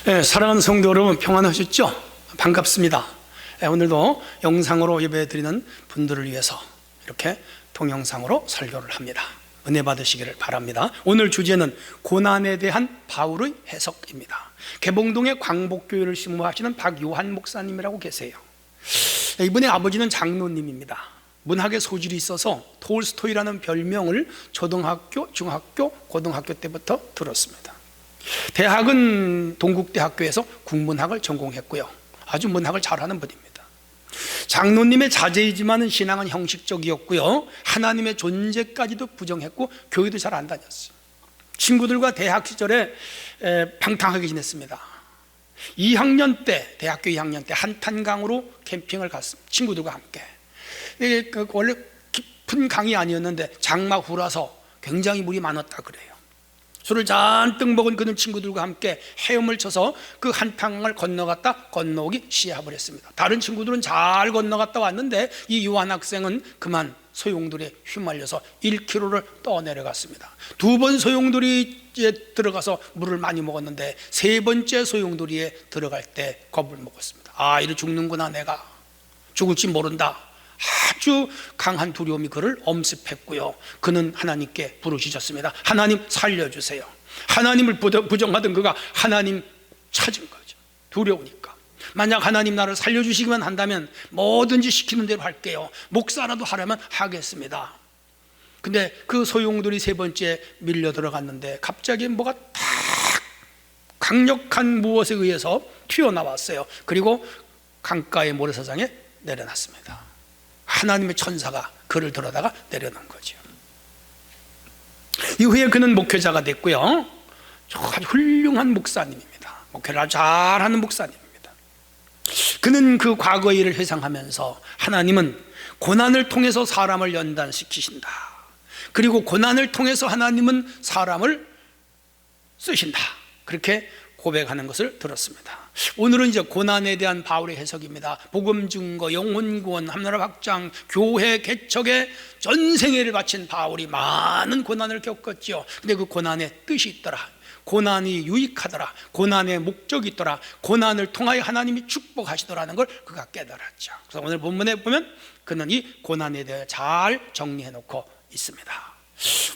사랑하는 성도 여러분, 평안하셨죠? 반갑습니다. 오늘도 영상으로 예배드리는 분들을 위해서 이렇게 동영상으로 설교를 합니다. 은혜 받으시기를 바랍니다. 오늘 주제는 고난에 대한 바울의 해석입니다. 개봉동의 광복교회를 심무하시는 박요한 목사님이라고 계세요. 이분의 아버지는 장로님입니다. 문학의 소질이 있어서 톨스토이라는 별명을 초등학교, 중학교, 고등학교 때부터 들었습니다. 대학은 동국대학교에서 국문학을 전공했고요. 아주 문학을 잘하는 분입니다. 장로님의 자제이지만 신앙은 형식적이었고요. 하나님의 존재까지도 부정했고 교회도 잘 안 다녔어요. 친구들과 대학 시절에 방탕하게 지냈습니다. 2학년 때, 대학교 2학년 때 한탄강으로 캠핑을 갔습니다. 친구들과 함께. 원래 깊은 강이 아니었는데 장막 후라서 굉장히 물이 많았다 그래요. 술을 잔뜩 먹은 그는 친구들과 함께 헤엄을 쳐서 그 한탕을 건너갔다 건너오기 시합을 했습니다. 다른 친구들은 잘 건너갔다 왔는데 이 요한 학생은 그만 소용돌이에 휘말려서 1km를 떠내려갔습니다. 2번 소용돌이에 들어가서 물을 많이 먹었는데 3번째 소용돌이에 들어갈 때 겁을 먹었습니다. 아, 이래 죽는구나, 내가 죽을지 모른다. 아주 강한 두려움이 그를 엄습했고요. 그는 하나님께 부르짖었습니다. 하나님 살려주세요. 하나님을 부정하던 그가 하나님 찾은 거죠. 두려우니까. 만약 하나님 나를 살려주시기만 한다면 뭐든지 시키는 대로 할게요. 목사라도 하려면 하겠습니다. 근데 그 소용돌이 3번째 밀려 들어갔는데 갑자기 뭐가 탁 강력한 무엇에 의해서 튀어나왔어요. 그리고 강가의 모래사장에 내려놨습니다. 하나님의 천사가 그를 들어다가 내려놓은 거죠. 이후에 그는 목회자가 됐고요. 아주 훌륭한 목사님입니다. 목회를 아주 잘하는 목사님입니다. 그는 그 과거의 일을 회상하면서 하나님은 고난을 통해서 사람을 연단시키신다. 그리고 고난을 통해서 하나님은 사람을 쓰신다. 그렇게 고백하는 것을 들었습니다. 오늘은 이제 고난에 대한 바울의 해석입니다. 복음 증거, 영혼 구원, 함나라 확장, 교회 개척에 전생애를 바친 바울이 많은 고난을 겪었죠. 근데 그 고난에 뜻이 있더라. 고난이 유익하더라. 고난의 목적이 있더라. 고난을 통하여 하나님이 축복하시더라는 걸 그가 깨달았죠. 그래서 오늘 본문에 보면 그는 이 고난에 대해 잘 정리해 놓고 있습니다.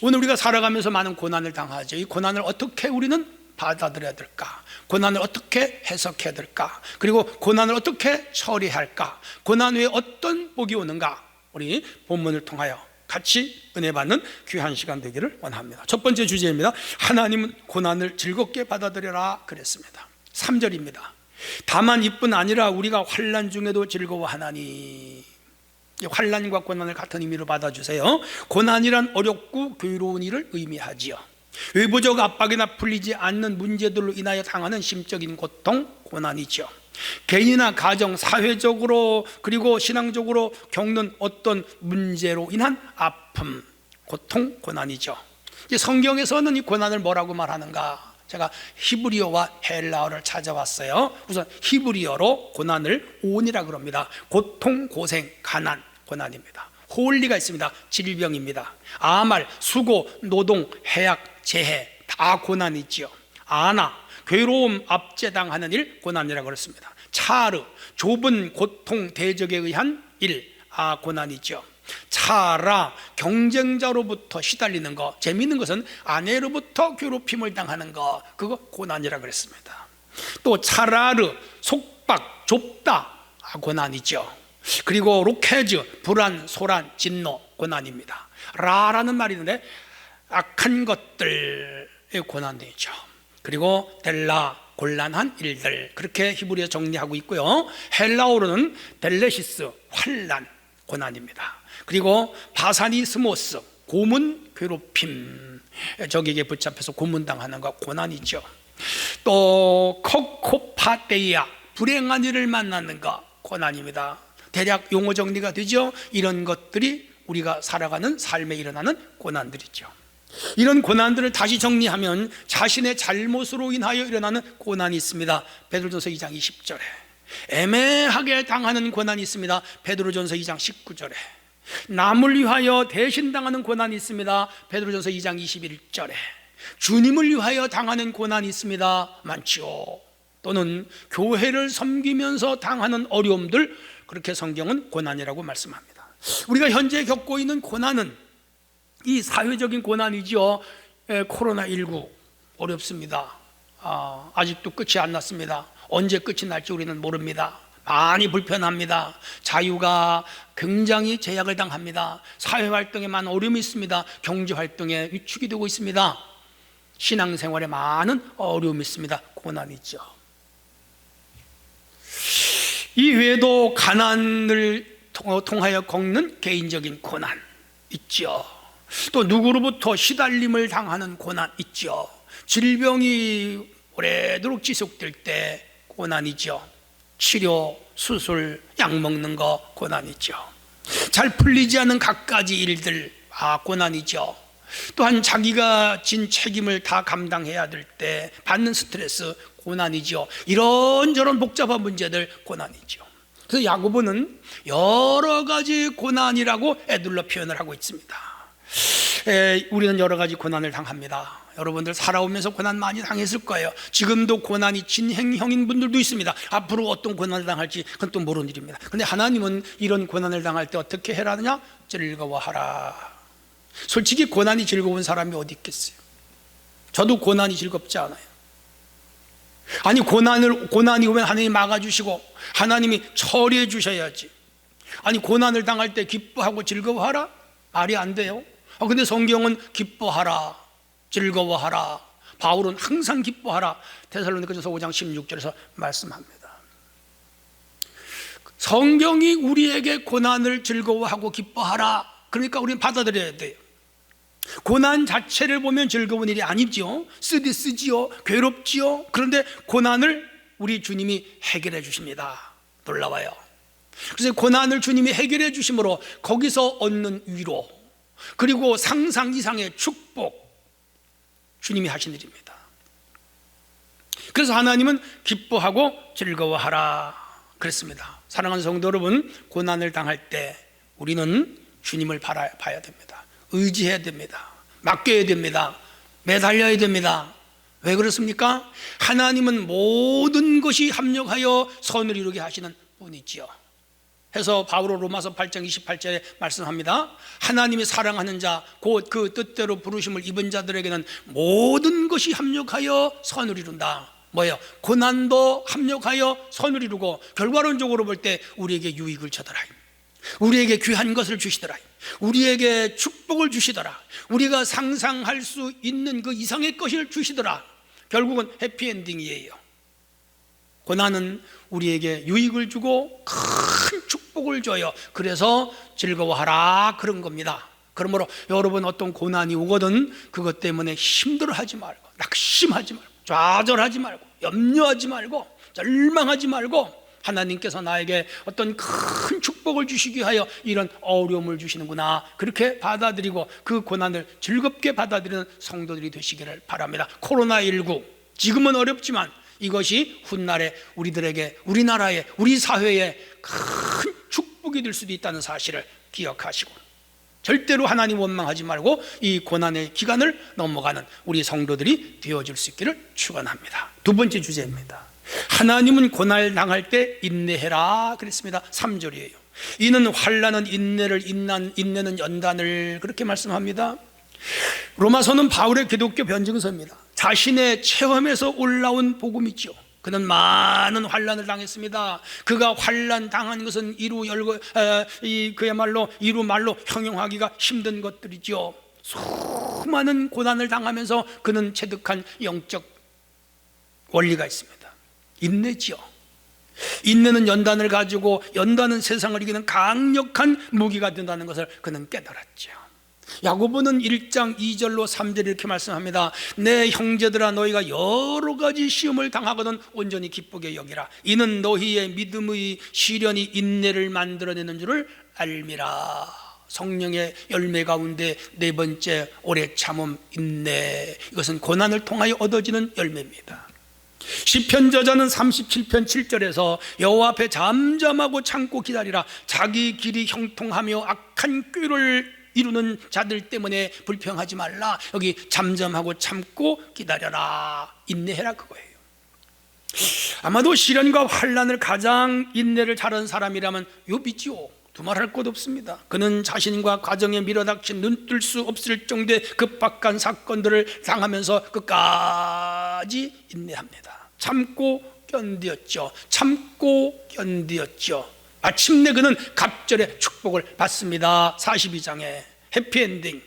오늘 우리가 살아가면서 많은 고난을 당하죠. 이 고난을 어떻게 우리는 받아들여야 될까? 고난을 어떻게 해석해야 될까? 그리고 고난을 어떻게 처리할까? 고난 후에 어떤 복이 오는가? 우리 본문을 통하여 같이 은혜 받는 귀한 시간 되기를 원합니다. 첫 번째 주제입니다. 하나님은 고난을 즐겁게 받아들여라 그랬습니다. 3절입니다. 다만 이뿐 아니라 우리가 환난 중에도 즐거워하나니. 환난과 고난을 같은 의미로 받아주세요. 고난이란 어렵고 괴로운 일을 의미하지요. 외부적 압박이나 풀리지 않는 문제들로 인하여 당하는 심적인 고통, 고난이죠. 개인이나 가정, 사회적으로 그리고 신앙적으로 겪는 어떤 문제로 인한 아픔, 고통, 고난이죠. 이제 성경에서는 이 고난을 뭐라고 말하는가? 제가 히브리어와 헬라어를 찾아왔어요. 우선 히브리어로 고난을 온이라 그럽니다. 고통, 고생, 가난, 고난입니다. 홀리가 있습니다. 질병입니다. 아말, 수고, 노동, 해악, 재해 다 고난이지요. 아나, 괴로움, 압제당하는 일, 고난이라고 그랬습니다. 차르, 좁은 고통, 대적에 의한 일, 고난이죠. 차라, 경쟁자로부터 시달리는 거. 재미있는 것은 아내로부터 괴롭힘을 당하는 거, 그거 고난이라고 그랬습니다. 또 차라르, 속박, 좁다, 고난이죠. 그리고 로케즈, 불안, 소란, 진노, 고난입니다. 라라는 말이 있는데 악한 것들의 고난이죠. 그리고 델라, 곤란한 일들, 그렇게 히브리어 정리하고 있고요. 헬라어로는 델레시스, 환난, 고난입니다. 그리고 바사니스모스, 고문, 괴롭힘, 적에게 붙잡혀서 고문당하는 거 고난이죠. 또 코코파데이아, 불행한 일을 만나는 거 고난입니다. 대략 용어 정리가 되죠. 이런 것들이 우리가 살아가는 삶에 일어나는 고난들이죠. 이런 고난들을 다시 정리하면 자신의 잘못으로 인하여 일어나는 고난이 있습니다. 베드로전서 2장 20절에 애매하게 당하는 고난이 있습니다. 베드로전서 2장 19절에 남을 위하여 대신 당하는 고난이 있습니다. 베드로전서 2장 21절에 주님을 위하여 당하는 고난이 있습니다. 많지요. 또는 교회를 섬기면서 당하는 어려움들, 그렇게 성경은 고난이라고 말씀합니다. 우리가 현재 겪고 있는 고난은 이 사회적인 고난이죠. 코로나19 어렵습니다. 아직도 끝이 안 났습니다. 언제 끝이 날지 우리는 모릅니다. 많이 불편합니다. 자유가 굉장히 제약을 당합니다. 사회활동에 많은 어려움이 있습니다. 경제활동에 위축이 되고 있습니다. 신앙생활에 많은 어려움이 있습니다. 고난이죠. 이 외에도 가난을 통하여 겪는 개인적인 고난 있죠. 또 누구로부터 시달림을 당하는 고난 있죠. 질병이 오래도록 지속될 때 고난이죠. 치료, 수술, 약 먹는 거 고난이죠. 잘 풀리지 않는 갖가지 일들, 고난이죠. 또한 자기가 진 책임을 다 감당해야 될 때 받는 스트레스, 고난이죠. 이런저런 복잡한 문제들, 고난이죠. 그래서 야고보는 여러 가지 고난이라고 애둘러 표현을 하고 있습니다. 우리는 여러 가지 고난을 당합니다. 여러분들 살아오면서 고난 많이 당했을 거예요. 지금도 고난이 진행형인 분들도 있습니다. 앞으로 어떤 고난을 당할지 그건 또 모르는 일입니다. 그런데 하나님은 이런 고난을 당할 때 어떻게 해라느냐? 즐거워하라. 솔직히 고난이 즐거운 사람이 어디 있겠어요? 저도 고난이 즐겁지 않아요. 아니, 고난이 오면 하나님이 막아주시고 하나님이 처리해 주셔야지. 아니, 고난을 당할 때 기뻐하고 즐거워하라? 말이 안 돼요. 근데 성경은 기뻐하라, 즐거워하라, 바울은 항상 기뻐하라, 데살로니가전서 5장 16절에서 말씀합니다. 성경이 우리에게 고난을 즐거워하고 기뻐하라, 그러니까 우리는 받아들여야 돼요. 고난 자체를 보면 즐거운 일이 아니죠. 쓰디쓰지요, 괴롭지요. 그런데 고난을 우리 주님이 해결해 주십니다. 놀라워요. 그래서 고난을 주님이 해결해 주심으로 거기서 얻는 위로, 그리고 상상 이상의 축복, 주님이 하신 일입니다. 그래서 하나님은 기뻐하고 즐거워하라 그랬습니다. 사랑하는 성도 여러분, 고난을 당할 때 우리는 주님을 봐야 됩니다. 의지해야 됩니다. 맡겨야 됩니다. 매달려야 됩니다. 왜 그렇습니까? 하나님은 모든 것이 합력하여 선을 이루게 하시는 분이지요. 해서 바울은 로마서 8장 28절에 말씀합니다. 하나님이 사랑하는 자, 곧 그 뜻대로 부르심을 입은 자들에게는 모든 것이 합력하여 선을 이룬다. 뭐예요? 고난도 합력하여 선을 이루고 결과론적으로 볼 때 우리에게 유익을 주더라, 우리에게 귀한 것을 주시더라, 우리에게 축복을 주시더라, 우리가 상상할 수 있는 그 이상의 것을 주시더라. 결국은 해피엔딩이에요. 고난은 우리에게 유익을 주고 큰 축복을 줘요. 그래서 즐거워하라 그런 겁니다. 그러므로 여러분 어떤 고난이 오거든 그것 때문에 힘들어하지 말고, 낙심하지 말고, 좌절하지 말고, 염려하지 말고, 절망하지 말고, 하나님께서 나에게 어떤 큰 축복을 주시기 위하여 이런 어려움을 주시는구나, 그렇게 받아들이고 그 고난을 즐겁게 받아들이는 성도들이 되시기를 바랍니다. 코로나19 지금은 어렵지만 이것이 훗날에 우리들에게, 우리나라에, 우리 사회에 큰 축복이 될 수도 있다는 사실을 기억하시고 절대로 하나님 원망하지 말고 이 고난의 기간을 넘어가는 우리 성도들이 되어줄 수 있기를 축원합니다. 두 번째 주제입니다. 하나님은 고난을 당할 때 인내해라 그랬습니다. 3절이에요. 이는 환난은 인내를, 인내는 연단을, 그렇게 말씀합니다. 로마서는 바울의 기독교 변증서입니다. 자신의 체험에서 올라온 복음이죠. 그는 많은 환난을 당했습니다. 그가 환난 당한 것은 그야말로 이루 말로 형용하기가 힘든 것들이죠. 수많은 고난을 당하면서 그는 체득한 영적 원리가 있습니다. 인내지요. 인내는 연단을 가지고, 연단은 세상을 이기는 강력한 무기가 된다는 것을 그는 깨달았죠. 야고보는 1장 2절로 3절 이렇게 말씀합니다. 내 형제들아, 너희가 여러 가지 시험을 당하거든 온전히 기쁘게 여기라. 이는 너희의 믿음의 시련이 인내를 만들어내는 줄을 알미라. 성령의 열매 가운데 네 번째, 오래 참음, 인내. 이것은 고난을 통하여 얻어지는 열매입니다. 시편 저자는 37편 7절에서 여호와 앞에 잠잠하고 참고 기다리라. 자기 길이 형통하며 악한 꾀를 이루는 자들 때문에 불평하지 말라. 여기 잠잠하고 참고 기다려라, 인내해라 그거예요. 아마도 시련과 환난을 가장 인내를 잘한 사람이라면 욥이지요. 두말할 것 없습니다. 그는 자신과 가정에 밀어닥친 눈뜰 수 없을 정도의 급박한 사건들을 당하면서 끝까지 인내합니다. 참고 견디었죠. 참고 견디었죠. 마침내 그는 갑절의 축복을 받습니다. 42장에 해피엔딩,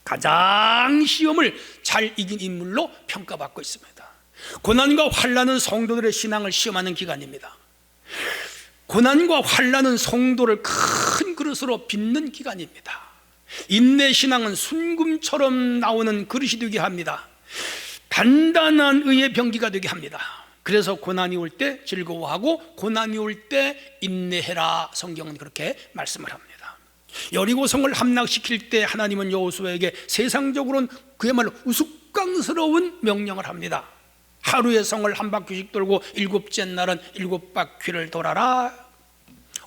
가장 시험을 잘 이긴 인물로 평가받고 있습니다. 고난과 환난은 성도들의 신앙을 시험하는 기간입니다. 고난과 환난은 성도를 큰 그릇으로 빚는 기간입니다. 인내 신앙은 순금처럼 나오는 그릇이 되게 합니다. 단단한 의의 병기가 되게 합니다. 그래서 고난이 올 때 즐거워하고 고난이 올 때 인내해라, 성경은 그렇게 말씀을 합니다. 여리고성을 함락시킬 때 하나님은 여호수아에게 세상적으로는 그야말로 우스꽝스러운 명령을 합니다. 하루에 성을 한 바퀴씩 돌고 일곱째 날은 일곱 바퀴를 돌아라.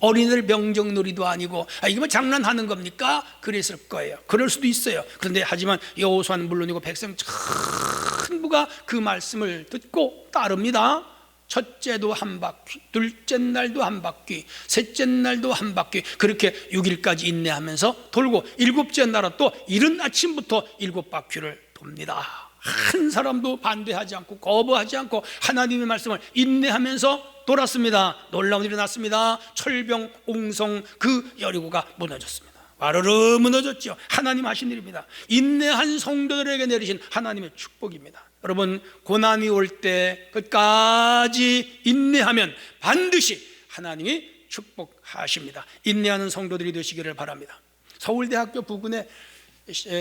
어린이들 명정놀이도 아니고 이게 뭐 장난하는 겁니까? 그랬을 거예요. 그럴 수도 있어요. 그런데 하지만 여호수아는 물론이고 백성 전부가 그 말씀을 듣고 따릅니다. 첫째도 한 바퀴, 둘째 날도 한 바퀴, 셋째 날도 한 바퀴, 그렇게 6일까지 인내하면서 돌고 일곱째 날은 또 이른 아침부터 일곱 바퀴를 돕니다. 한 사람도 반대하지 않고 거부하지 않고 하나님의 말씀을 인내하면서 돌았습니다. 놀라운 일이 났습니다. 철병 옹성 그 여리고가 무너졌습니다. 와르르 무너졌죠. 하나님 하신 일입니다. 인내한 성도들에게 내리신 하나님의 축복입니다. 여러분, 고난이 올 때 끝까지 인내하면 반드시 하나님이 축복하십니다. 인내하는 성도들이 되시기를 바랍니다. 서울대학교 부근에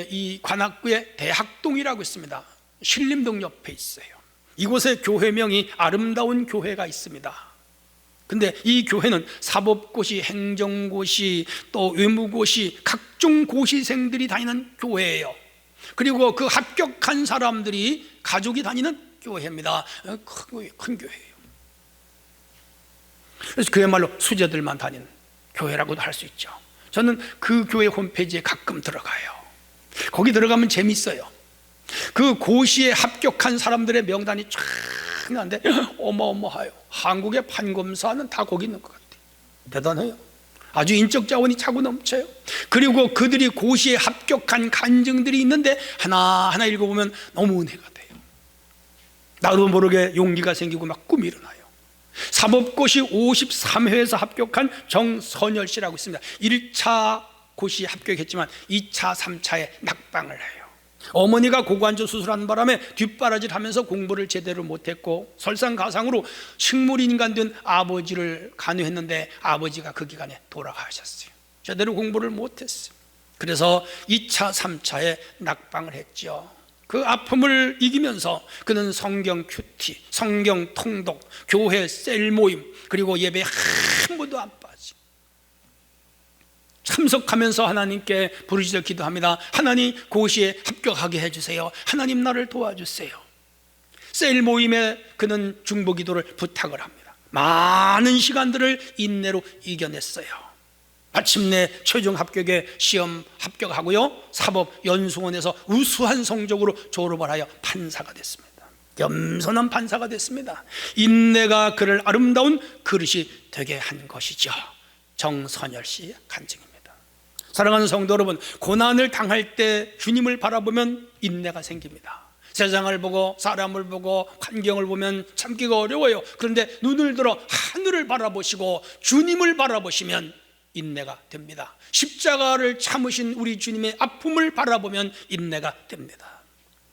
이 관악구에 대학동이라고 있습니다. 신림동 옆에 있어요. 이곳에 교회명이 아름다운 교회가 있습니다. 근데 이 교회는 사법고시, 행정고시, 또 외무고시, 각종 고시생들이 다니는 교회예요. 그리고 그 합격한 사람들이 가족이 다니는 교회입니다. 큰 교회예요. 그래서 그야말로 수재들만 다니는 교회라고도 할 수 있죠. 저는 그 교회 홈페이지에 가끔 들어가요. 거기 들어가면 재밌어요. 그 고시에 합격한 사람들의 명단이 쫙 나는데 어마어마해요. 한국의 판검사는 다 거기 있는 것 같아요. 대단해요. 아주 인적 자원이 차고 넘쳐요. 그리고 그들이 고시에 합격한 간증들이 있는데 하나하나 읽어보면 너무 은혜가 돼요. 나도 모르게 용기가 생기고 막 꿈이 일어나요. 사법고시 53회에서 합격한 정선열 씨라고 있습니다. 1차 고시 합격했지만 2차, 3차에 낙방을 해요. 어머니가 고관절 수술하는 바람에 뒷바라지를 하면서 공부를 제대로 못했고 설상가상으로 식물인간 된 아버지를 간호했는데 아버지가 그 기간에 돌아가셨어요. 제대로 공부를 못했어요. 그래서 2차, 3차에 낙방을 했죠. 그 아픔을 이기면서 그는 성경 큐티, 성경 통독, 교회 셀 모임, 그리고 예배 한 번도 안 빠지고 참석하면서 하나님께 부르짖어 기도합니다. 하나님, 고시에 합격하게 해주세요. 하나님, 나를 도와주세요. 셀 모임에 그는 중보 기도를 부탁을 합니다. 많은 시간들을 인내로 이겨냈어요. 마침내 최종 합격에 시험 합격하고요, 사법연수원에서 우수한 성적으로 졸업을 하여 판사가 됐습니다. 겸손한 판사가 됐습니다. 인내가 그를 아름다운 그릇이 되게 한 것이죠. 정선열 씨의 간증입니다. 사랑하는 성도 여러분, 고난을 당할 때 주님을 바라보면 인내가 생깁니다. 세상을 보고 사람을 보고 환경을 보면 참기가 어려워요. 그런데 눈을 들어 하늘을 바라보시고 주님을 바라보시면 인내가 됩니다. 십자가를 참으신 우리 주님의 아픔을 바라보면 인내가 됩니다.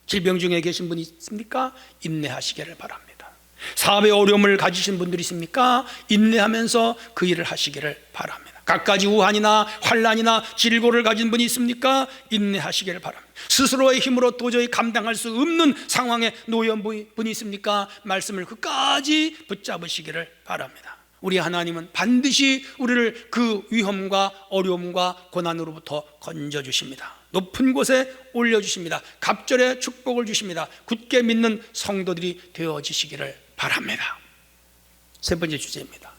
질병 중에 계신 분이 있습니까? 인내하시기를 바랍니다. 사업의 어려움을 가지신 분들이 있습니까? 인내하면서 그 일을 하시기를 바랍니다. 갖가지 우환이나 환난이나 질고를 가진 분이 있습니까? 인내하시기를 바랍니다. 스스로의 힘으로 도저히 감당할 수 없는 상황에 놓여 분이 있습니까? 말씀을 끝까지 붙잡으시기를 바랍니다. 우리 하나님은 반드시 우리를 그 위험과 어려움과 고난으로부터 건져주십니다. 높은 곳에 올려주십니다. 갑절의 축복을 주십니다. 굳게 믿는 성도들이 되어지시기를 바랍니다. 세 번째 주제입니다.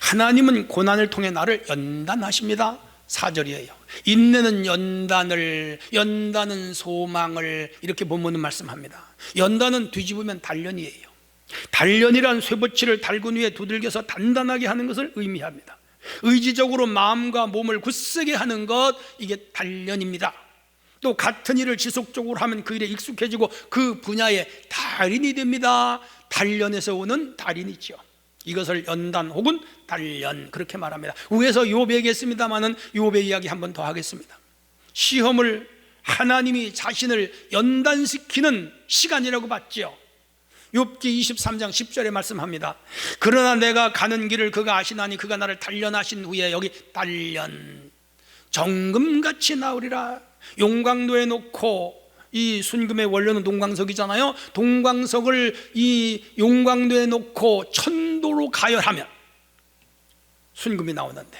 하나님은 고난을 통해 나를 연단하십니다. 4절이에요. 인내는 연단은 소망을, 이렇게 본문은 말씀합니다. 연단은 뒤집으면 단련이에요. 단련이란 쇠붙이를 달군 위에 두들겨서 단단하게 하는 것을 의미합니다. 의지적으로 마음과 몸을 굳세게 하는 것, 이게 단련입니다. 또 같은 일을 지속적으로 하면 그 일에 익숙해지고 그 분야의 달인이 됩니다. 단련에서 오는 달인이죠. 이것을 연단 혹은 단련, 그렇게 말합니다. 위에서 욥 얘기했습니다마는 욥의 이야기 한 번 더 하겠습니다. 시험을 하나님이 자신을 연단시키는 시간이라고 봤죠. 욥기 23장 10절에 말씀합니다. 그러나 내가 가는 길을 그가 아시나니 그가 나를 단련하신 후에, 여기 단련, 정금같이 나으리라. 용광로에 놓고, 이 순금의 원료는 동광석이잖아요. 동광석을 이 용광로에 놓고 천도로 가열하면 순금이 나오는데,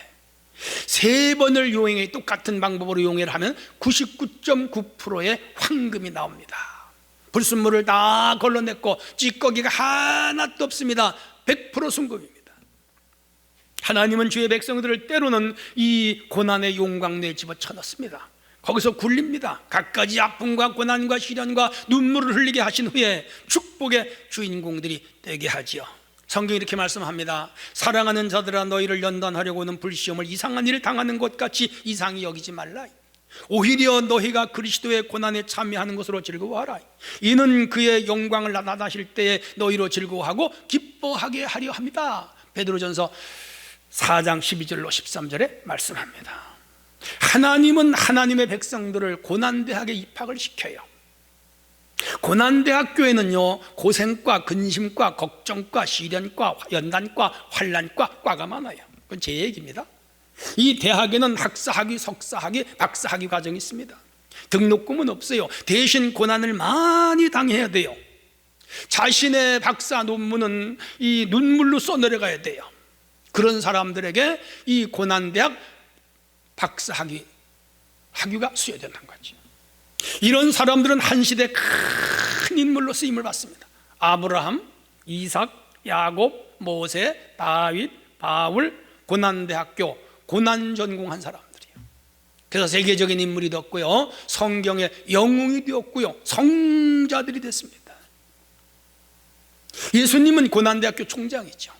3번을 이용해 똑같은 방법으로 이용을 하면 99.9%의 황금이 나옵니다. 불순물을 다 걸러냈고 찌꺼기가 하나도 없습니다. 100% 순금입니다. 하나님은 주의 백성들을 때로는 이 고난의 용광로에 집어쳐넣습니다. 거기서 굴립니다. 갖가지 아픔과 고난과 시련과 눈물을 흘리게 하신 후에 축복의 주인공들이 되게 하지요. 성경이 이렇게 말씀합니다. 사랑하는 자들아, 너희를 연단하려고는 불시험을 이상한 일을 당하는 것 같이 이상히 여기지 말라. 오히려 너희가 그리스도의 고난에 참여하는 것으로 즐거워하라. 이는 그의 영광을 나타나실 때에 너희로 즐거워하고 기뻐하게 하려 합니다. 베드로전서 4장 12절로 13절에 말씀합니다. 하나님은 하나님의 백성들을 고난대학에 입학을 시켜요. 고난대학교에는요, 고생과 근심과 걱정과 시련과 연단과 환난과 과가 많아요. 그건 제 얘기입니다. 이 대학에는 학사학위, 석사학위, 박사학위 과정이 있습니다. 등록금은 없어요. 대신 고난을 많이 당해야 돼요. 자신의 박사 논문은 이 눈물로 써내려가야 돼요. 그런 사람들에게 이 고난대학 박사학위, 학위가 수여된다는 거죠. 이런 사람들은 한 시대 큰 인물로 쓰임을 받습니다. 아브라함, 이삭, 야곱, 모세, 다윗, 바울, 고난대학교, 고난 전공한 사람들이에요. 그래서 세계적인 인물이 되었고요, 성경의 영웅이 되었고요, 성자들이 됐습니다. 예수님은 고난대학교 총장이죠.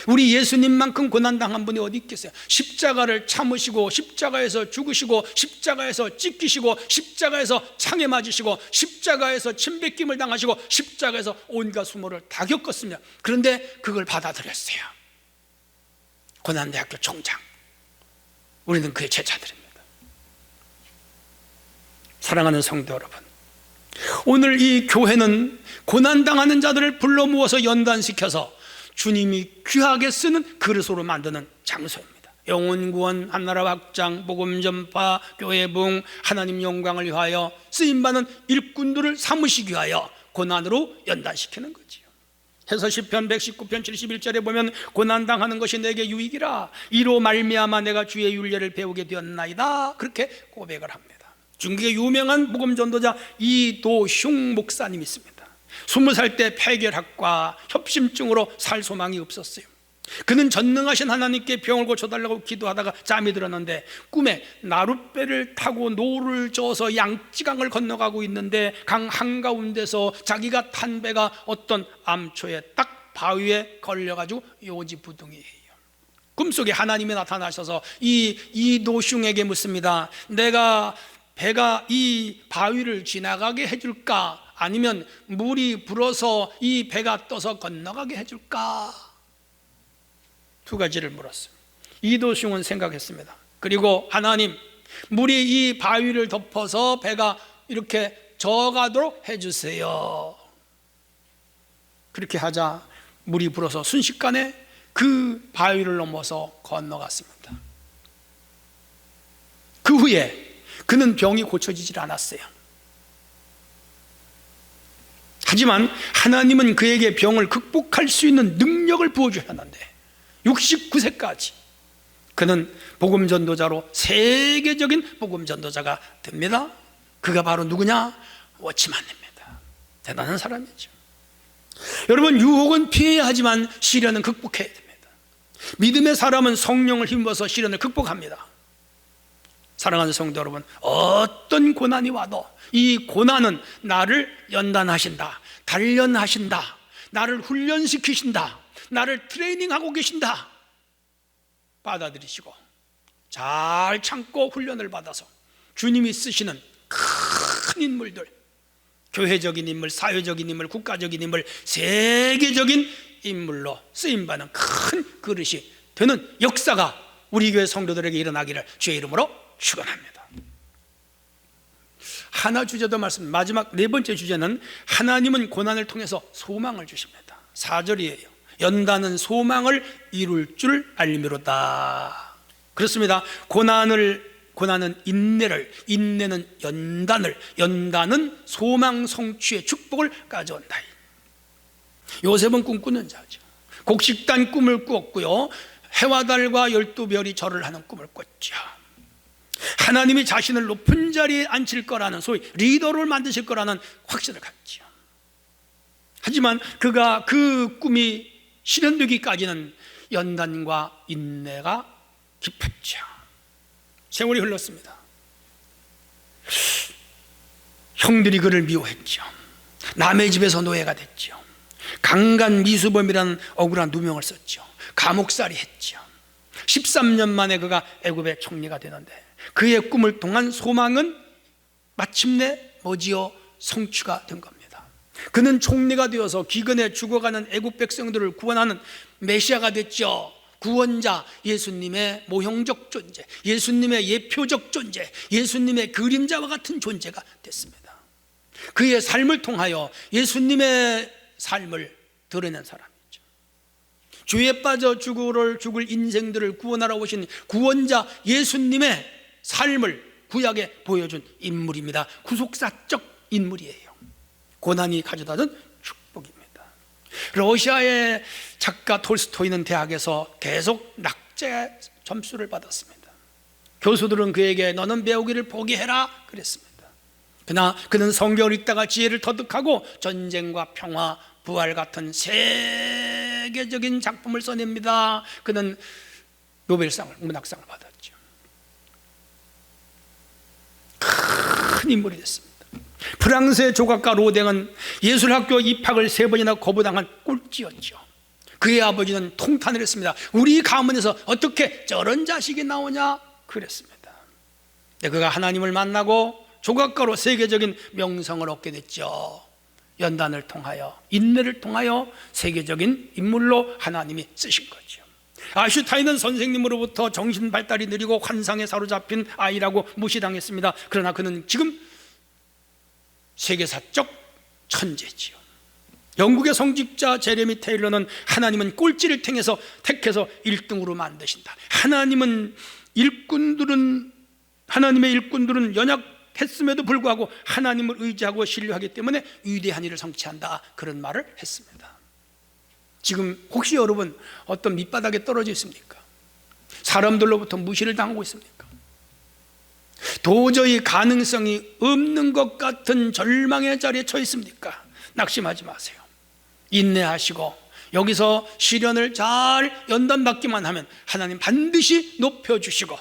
우리 예수님만큼 고난당한 분이 어디 있겠어요? 십자가를 참으시고, 십자가에서 죽으시고, 십자가에서 찢기시고, 십자가에서 창에 맞으시고, 십자가에서 침뱉김을 당하시고, 십자가에서 온갖 수모를 다 겪었습니다. 그런데 그걸 받아들였어요. 고난대학교 총장. 우리는 그의 제자들입니다. 사랑하는 성도 여러분, 오늘 이 교회는 고난당하는 자들을 불러 모아서 연단시켜서 주님이 귀하게 쓰는 그릇으로 만드는 장소입니다. 영혼구원, 한나라 확장, 복음 전파, 교회 부흥, 하나님 영광을 위하여 쓰임받는 일꾼들을 삼으시기 위하여 고난으로 연단시키는 거지요. 해서 시편 119편 71절에 보면 고난당하는 것이 내게 유익이라, 이로 말미암아 내가 주의 율례를 배우게 되었나이다, 그렇게 고백을 합니다. 중국의 유명한 복음 전도자 이도슝 목사님이 있습니다. 20살 때 폐결핵과 협심증으로 살 소망이 없었어요. 그는 전능하신 하나님께 병을 고쳐달라고 기도하다가 잠이 들었는데 꿈에 나룻배를 타고 노를 저어서 양쯔강을 건너가고 있는데 강 한가운데서 자기가 탄 배가 어떤 암초에 딱 바위에 걸려가지고 요지부동이에요. 꿈속에 하나님이 나타나셔서 이도슝에게 묻습니다. 내가 배가 이 바위를 지나가게 해줄까? 아니면 물이 불어서 이 배가 떠서 건너가게 해줄까? 두 가지를 물었습니다. 이도슝은 생각했습니다. 그리고 하나님, 물이 이 바위를 덮어서 배가 이렇게 저어가도록 해주세요. 그렇게 하자 물이 불어서 순식간에 그 바위를 넘어서 건너갔습니다. 그 후에 그는 병이 고쳐지질 않았어요. 하지만 하나님은 그에게 병을 극복할 수 있는 능력을 부어주셨는데 69세까지 그는 복음전도자로 세계적인 복음전도자가 됩니다. 그가 바로 누구냐? 워치만입니다. 대단한 사람이죠. 여러분, 유혹은 피해야 하지만 시련은 극복해야 됩니다. 믿음의 사람은 성령을 힘입어서 시련을 극복합니다. 사랑하는 성도 여러분, 어떤 고난이 와도 이 고난은 나를 연단하신다, 단련하신다, 나를 훈련시키신다, 나를 트레이닝하고 계신다 받아들이시고 잘 참고 훈련을 받아서 주님이 쓰시는 큰 인물들, 교회적인 인물, 사회적인 인물, 국가적인 인물, 세계적인 인물로 쓰임받는 큰 그릇이 되는 역사가 우리 교회 성도들에게 일어나기를 주의 이름으로 축원합니다. 하나 주제도 말씀, 마지막 네 번째 주제는 하나님은 고난을 통해서 소망을 주십니다. 4절이에요. 연단은 소망을 이룰 줄 알미로다. 그렇습니다. 고난은 인내를, 인내는 연단을, 연단은 소망 성취의 축복을 가져온다. 요셉은 꿈꾸는 자죠. 곡식단 꿈을 꾸었고요, 해와 달과 12별이 절을 하는 꿈을 꿨죠. 하나님이 자신을 높은 자리에 앉힐 거라는, 소위 리더를 만드실 거라는 확신을 갖죠. 하지만 그가 그 꿈이 실현되기까지는 연단과 인내가 깊었죠. 세월이 흘렀습니다. 형들이 그를 미워했죠. 남의 집에서 노예가 됐죠. 강간 미수범이라는 억울한 누명을 썼죠. 감옥살이 했죠. 13년 만에 그가 애굽의 총리가 되는데 그의 꿈을 통한 소망은 마침내 뭐지요? 성취가 된 겁니다. 그는 총리가 되어서 기근에 죽어가는 애굽 백성들을 구원하는 메시아가 됐죠. 구원자, 예수님의 모형적 존재, 예수님의 예표적 존재, 예수님의 그림자와 같은 존재가 됐습니다. 그의 삶을 통하여 예수님의 삶을 드러낸 사람이죠. 죄에 빠져 죽을 인생들을 구원하러 오신 구원자 예수님의 삶을 구약에 보여준 인물입니다. 구속사적 인물이에요. 고난이 가져다준 축복입니다. 러시아의 작가 톨스토이는 대학에서 계속 낙제 점수를 받았습니다. 교수들은 그에게 너는 배우기를 포기해라 그랬습니다. 그러나 그는 성경을 읽다가 지혜를 터득하고 전쟁과 평화, 부활 같은 세계적인 작품을 써냅니다. 그는 노벨상을, 문학상을 받았죠. 큰 인물이 됐습니다. 프랑스의 조각가 로댕은 예술학교 입학을 3번이나 거부당한 꼴찌였죠. 그의 아버지는 통탄을 했습니다. 우리 가문에서 어떻게 저런 자식이 나오냐 그랬습니다. 근데 그가 하나님을 만나고 조각가로 세계적인 명성을 얻게 됐죠. 연단을 통하여, 인내를 통하여 세계적인 인물로 하나님이 쓰신 거죠. 아슈타인은 선생님으로부터 정신 발달이 느리고 환상에 사로잡힌 아이라고 무시당했습니다. 그러나 그는 지금 세계사적 천재지요. 영국의 성직자 제레미 테일러는 하나님은 꼴찌를 택해서 1등으로 만드신다. 하나님의 일꾼들은 연약했음에도 불구하고 하나님을 의지하고 신뢰하기 때문에 위대한 일을 성취한다, 그런 말을 했습니다. 지금 혹시 여러분 어떤 밑바닥에 떨어져 있습니까? 사람들로부터 무시를 당하고 있습니까? 도저히 가능성이 없는 것 같은 절망의 자리에 처해 있습니까? 낙심하지 마세요. 인내하시고 여기서 시련을 잘 연단받기만 하면 하나님 반드시 높여주시고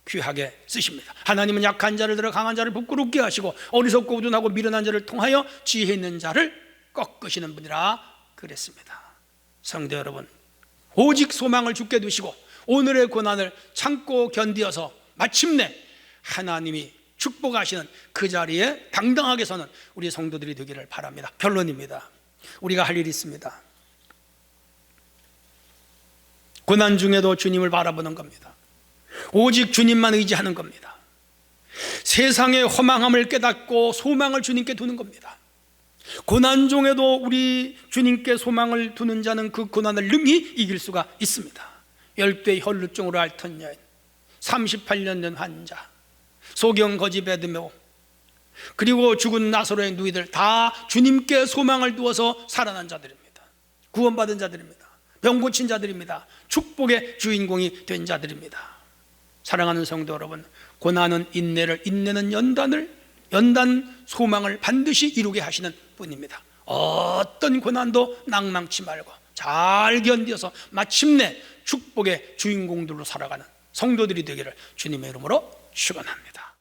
귀하게 쓰십니다. 하나님은 약한 자를 들어 강한 자를 부끄럽게 하시고 어리석고 우둔하고 미련한 자를 통하여 지혜 있는 자를 꺾으시는 분이라 그랬습니다. 성도 여러분, 오직 소망을 주께 두시고 오늘의 고난을 참고 견디어서 마침내 하나님이 축복하시는 그 자리에 당당하게 서는 우리 성도들이 되기를 바랍니다. 결론입니다. 우리가 할 일이 있습니다. 고난 중에도 주님을 바라보는 겁니다. 오직 주님만 의지하는 겁니다. 세상의 허망함을 깨닫고 소망을 주님께 두는 겁니다. 고난 중에도 우리 주님께 소망을 두는 자는 그 고난을 능히 이길 수가 있습니다. 10대의 혈루증으로 앓던 여인, 38년 된 환자, 소경 거지 베드메오, 그리고 죽은 나사로의 누이들 다 주님께 소망을 두어서 살아난 자들입니다. 구원받은 자들입니다. 병 고친 자들입니다. 축복의 주인공이 된 자들입니다. 사랑하는 성도 여러분, 고난은 인내를, 인내는 연단 소망을 반드시 이루게 하시는 분입니다. 어떤 고난도 낭망치 말고 잘 견뎌서 마침내 축복의 주인공들로 살아가는 성도들이 되기를 주님의 이름으로 축원합니다.